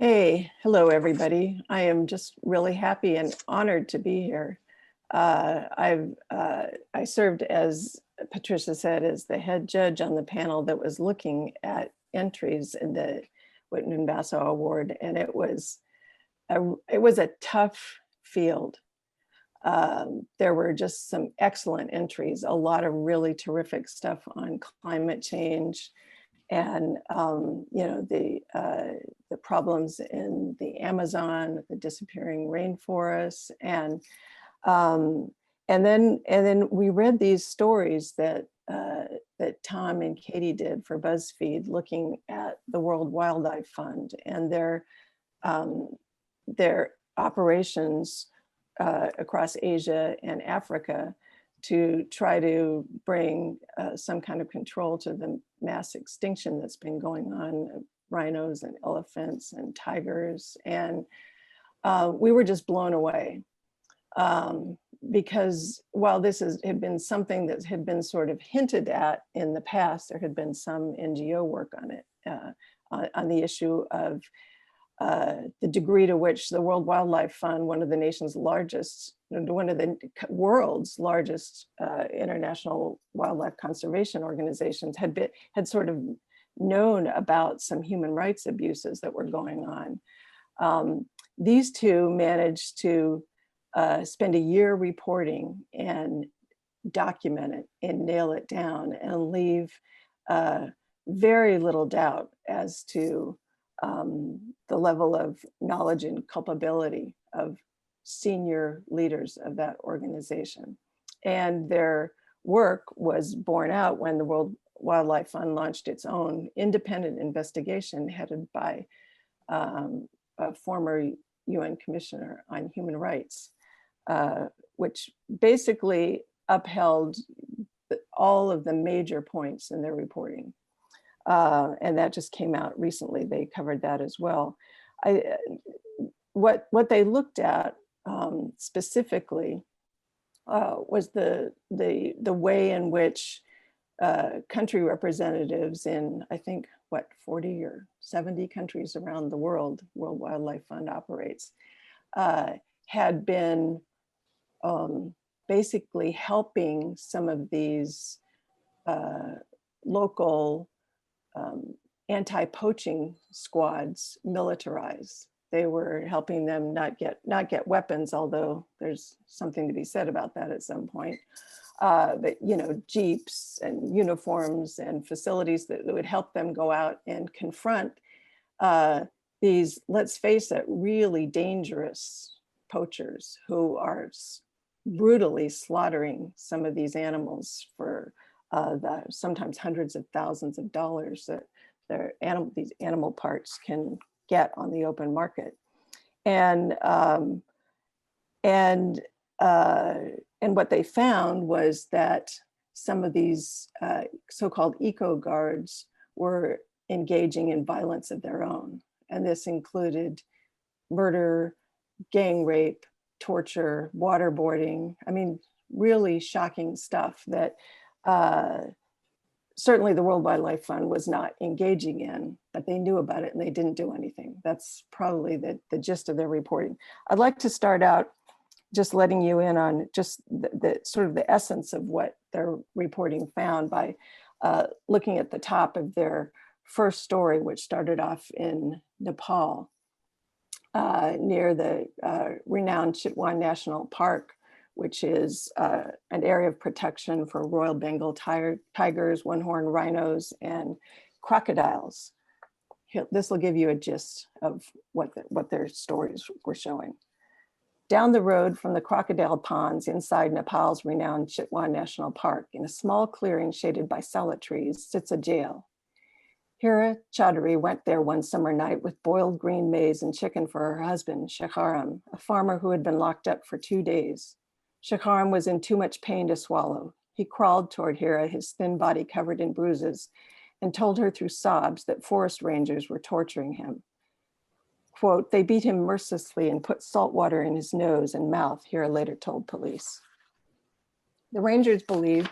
Hello everybody. I am just really happy and honored to be here. I served, as Patricia said, as the head judge on the panel that was looking at entries in the Whitman Bassow Award, and it was a tough field. There were just some excellent entries, a lot of really terrific stuff on climate change, and the problems in the Amazon, the disappearing rainforests, and then we read these stories that that Tom and Katie did for BuzzFeed, looking at the World Wildlife Fund and their operations across Asia and Africa to try to bring some kind of control to the mass extinction that's been going on of rhinos and elephants and tigers. And we were just blown away because while this had been something that had been sort of hinted at in the past, there had been some NGO work on it, on the issue of the degree to which the World Wildlife Fund, one of the world's largest international wildlife conservation organizations, had sort of known about some human rights abuses that were going on. These two managed to spend a year reporting and document it and nail it down and leave very little doubt as to the level of knowledge and culpability of senior leaders of that organization. And their work was borne out when the World Wildlife Fund launched its own independent investigation headed by a former UN Commissioner on Human Rights, which basically upheld all of the major points in their reporting. And that just came out recently. They covered that as well. What they looked at specifically was the way in which country representatives in, I think, 40 or 70 countries around the world, World Wildlife Fund operates, had been basically helping some of these local anti-poaching squads militarize. They were helping them not get weapons, although there's something to be said about that at some point. But jeeps and uniforms and facilities that would help them go out and confront these, let's face it, really dangerous poachers who are brutally slaughtering some of these animals for sometimes hundreds of thousands of dollars that these animal parts can get on the open market. And what they found was that some of these so-called eco guards were engaging in violence of their own. And this included murder, gang rape, torture, waterboarding. I mean, really shocking stuff that certainly the World Wildlife Fund was not engaging in, but they knew about it and they didn't do anything. That's probably the gist of their reporting. I'd like to start out just letting you in on just the sort of the essence of what their reporting found by looking at the top of their first story, which started off in Nepal, near the renowned Chitwan National Park, which is an area of protection for Royal Bengal tigers, one-horned rhinos, and crocodiles. This will give you a gist of what their stories were showing. Down the road from the crocodile ponds inside Nepal's renowned Chitwan National Park, in a small clearing shaded by salad trees, sits a jail. Hira Chaudhary went there one summer night with boiled green maize and chicken for her husband, Shekharam, a farmer who had been locked up for 2 days. Shekharam was in too much pain to swallow. He crawled toward Hira, his thin body covered in bruises, and told her through sobs that forest rangers were torturing him. Quote, "They beat him mercilessly and put salt water in his nose and mouth," Hira later told police. The rangers believed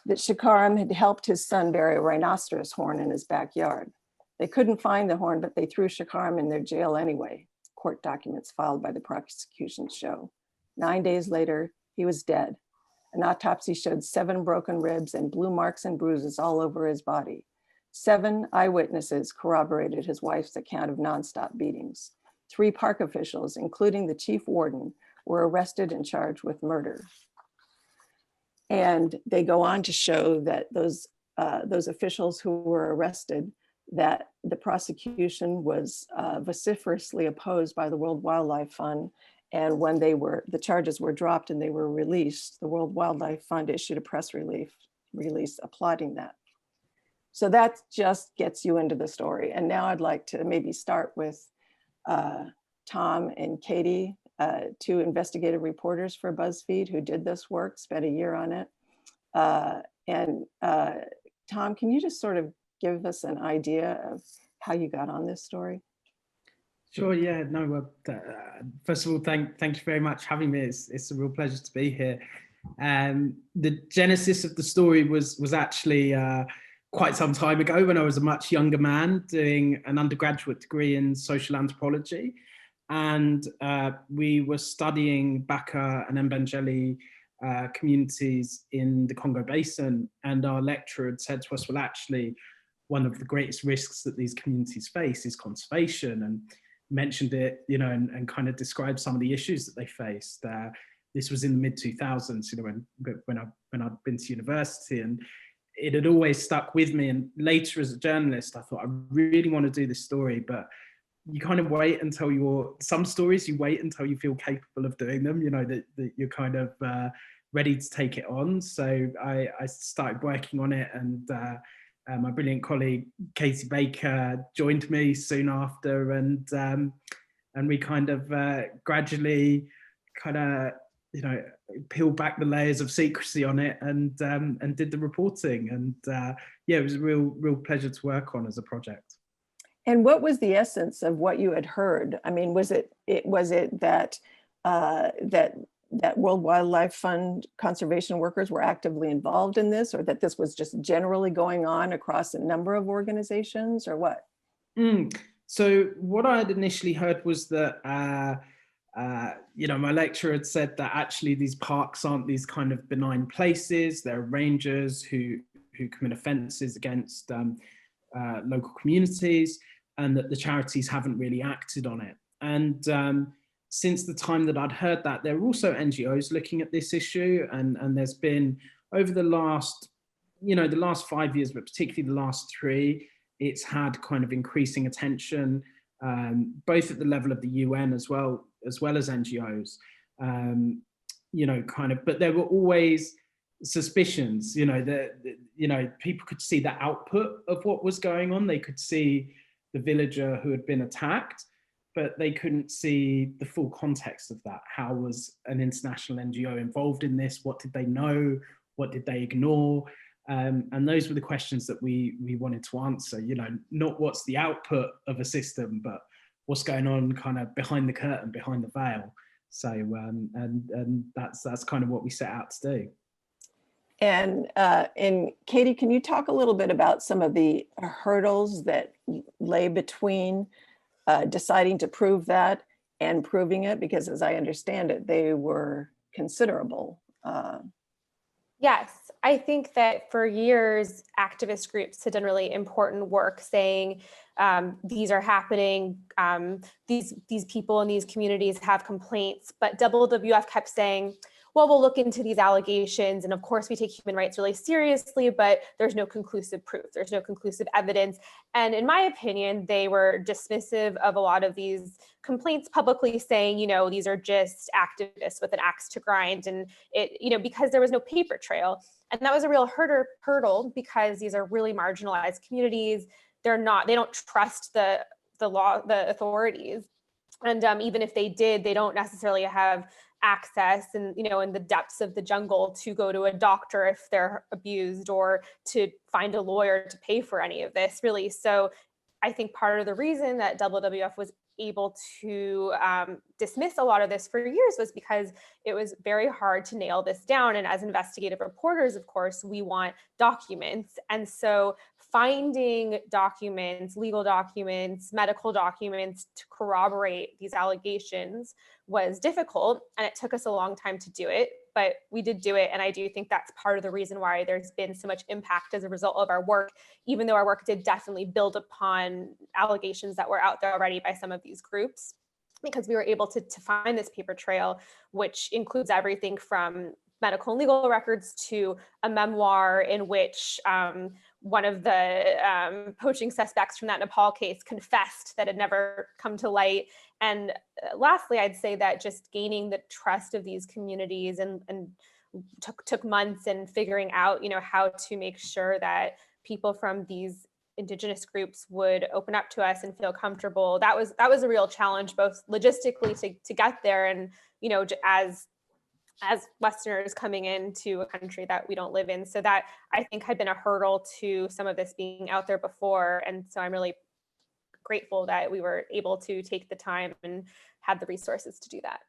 that Shekharam had helped his son bury a rhinoceros horn in his backyard. They couldn't find the horn, but they threw Shakaram in their jail anyway. Court documents filed by the prosecution show. 9 days later, he was dead. An autopsy showed 7 broken ribs and blue marks and bruises all over his body. 7 eyewitnesses corroborated his wife's account of nonstop beatings. 3 park officials, including the chief warden, were arrested and charged with murder. And they go on to show that those officials who were arrested, that the prosecution was vociferously opposed by the World Wildlife Fund. And when the charges were dropped and they were released, the World Wildlife Fund issued a press release applauding that. So that just gets you into the story. And now I'd like to maybe start with Tom and Katie, 2 investigative reporters for BuzzFeed who did this work, spent a year on it. Tom, can you just sort of give us an idea of how you got on this story? Sure, yeah, no, first of all, thank you very much for having me. It's a real pleasure to be here. The genesis of the story was actually quite some time ago when I was a much younger man doing an undergraduate degree in social anthropology. And we were studying Baka and Mbangeli communities in the Congo Basin. And our lecturer had said to us, well, actually, one of the greatest risks that these communities face is conservation, and mentioned it, you know, and kind of described some of the issues that they faced. This was in the mid-2000s, you know, when I'd been to university, and it had always stuck with me. And later as a journalist, I thought, I really want to do this story, but you kind of wait until some stories you wait until you feel capable of doing them, you know, that you're kind of ready to take it on. So I started working on it, and my brilliant colleague Katie Baker joined me soon after, and we kind of gradually kind of, you know, peeled back the layers of secrecy on it, and did the reporting, and yeah, it was a real pleasure to work on as a project. And what was the essence of what you had heard? I mean, was it that that World Wildlife Fund conservation workers were actively involved in this, or that this was just generally going on across a number of organizations, or what? So what I had initially heard was that, you know, my lecturer had said that actually these parks aren't these kind of benign places. There are rangers who commit offences against local communities, and that the charities haven't really acted on it. And since the time that I'd heard that, there were also NGOs looking at this issue, and there's been, over the last 5 years, but particularly the last 3, it's had kind of increasing attention, both at the level of the UN as well as NGOs, you know, kind of, but there were always suspicions, you know, that, you know, people could see the output of what was going on. They could see the villager who had been attacked, but they couldn't see the full context of that. How was an international NGO involved in this? What did they know? What did they ignore? And those were the questions that we wanted to answer, you know, not what's the output of a system, but what's going on kind of behind the curtain, behind the veil. So, and that's kind of what we set out to do. And Katie, can you talk a little bit about some of the hurdles that lay between deciding to prove that and proving it? Because as I understand it, they were considerable. Yes, I think that for years, activist groups had done really important work saying these are happening, these people in these communities have complaints, but WWF kept saying, well, we'll look into these allegations. And of course, we take human rights really seriously, but there's no conclusive proof. There's no conclusive evidence. And in my opinion, they were dismissive of a lot of these complaints publicly, saying, you know, these are just activists with an axe to grind. And it, you know, because there was no paper trail. And that was a real hurdle because these are really marginalized communities. They don't trust the law, the authorities. And even if they did, they don't necessarily have access and, you know, in the depths of the jungle to go to a doctor if they're abused, or to find a lawyer to pay for any of this, really. So I think part of the reason that WWF was able to dismiss a lot of this for years was because it was very hard to nail this down. And as investigative reporters, of course, we want documents. And so finding documents, legal documents, medical documents to corroborate these allegations was difficult. And it took us a long time to do it, but we did do it. And I do think that's part of the reason why there's been so much impact as a result of our work, even though our work did definitely build upon allegations that were out there already by some of these groups, because we were able to find this paper trail, which includes everything from medical and legal records to a memoir in which one of the poaching suspects from that Nepal case confessed that had never come to light. And lastly, I'd say that just gaining the trust of these communities and took months, and figuring out, how to make sure that people from these Indigenous groups would open up to us and feel comfortable. That was a real challenge, both logistically to get there, and as Westerners coming into a country that we don't live in. So that, I think, had been a hurdle to some of this being out there before. And so I'm really grateful that we were able to take the time and had the resources to do that.